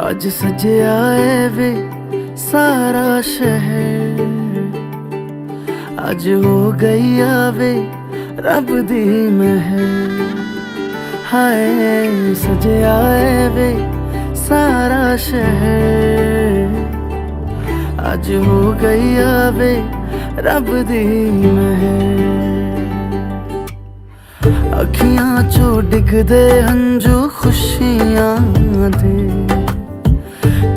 अज सजया है वे सारा शहर, अज हो गई आवे रब दी महर। हाय सजया है वे सारा शहर, अज हो गई आवे रब दी महर। अखियां चो डिगदे हंजू खुशियां दे,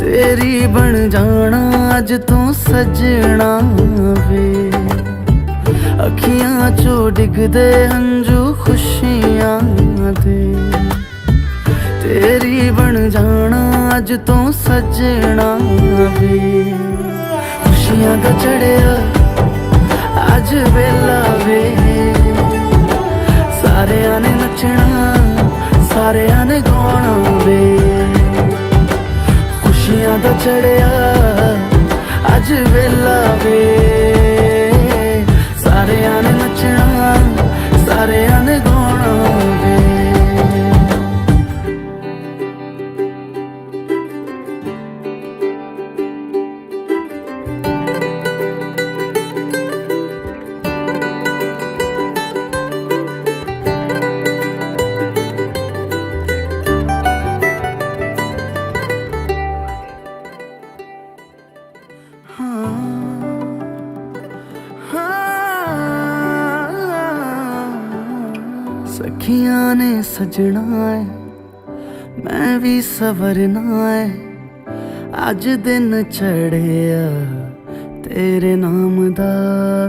तेरी बन जाना अज तो सजना वे। अखियां चो डिगदे हंजू खुशियां दे, तेरी बन जाना अज तो सजना वे। खुशियां दा चढ़िया अज वेला वे, सारियां ने नचना सारियां ने गाना वे। खुशियां दा चढ़िया अज वेला वे, सारियां ने नचना सारियां ने गाना वे। सखियां ने सजना है मैं भी सवरना है, अज दिन चढ़िया तेरे नाम दा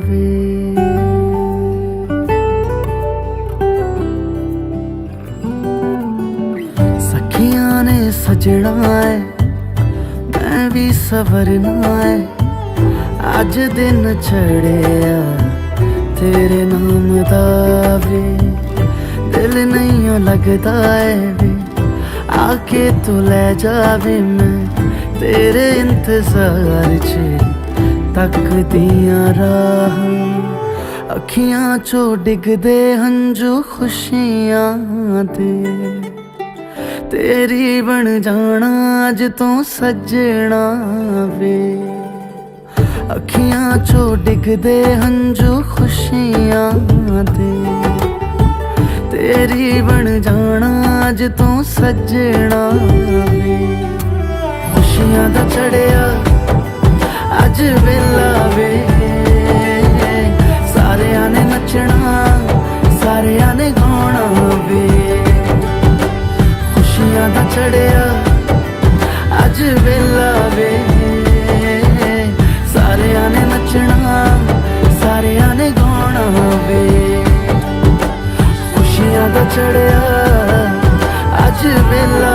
वे। सखियां ने सजना है मैं भी सवरना है, अज दिन चढ़िया तेरे नाम दा वे। दिल नहीं लगता है वे आके तू ले जावे, मैं तेरे इंतजार च तकदियां राह। अखियां चो डिगदे हंजू खुशियां दे, तेरी बन जाना अज तो सजना वे। अखियां चो डिगदे हंजू खुशियां दे, तेरी बन जाना अज तो सजना वे। खुशियां दा चढ़िया अज वेला वे, सारियां ने नचना सारियां ने गाना वे। खुशियां दा चढ़िया अज वेला वे, सारियां ने नचना सारियां ने गाना वे। खुशियां दा चढ़िया अज वेला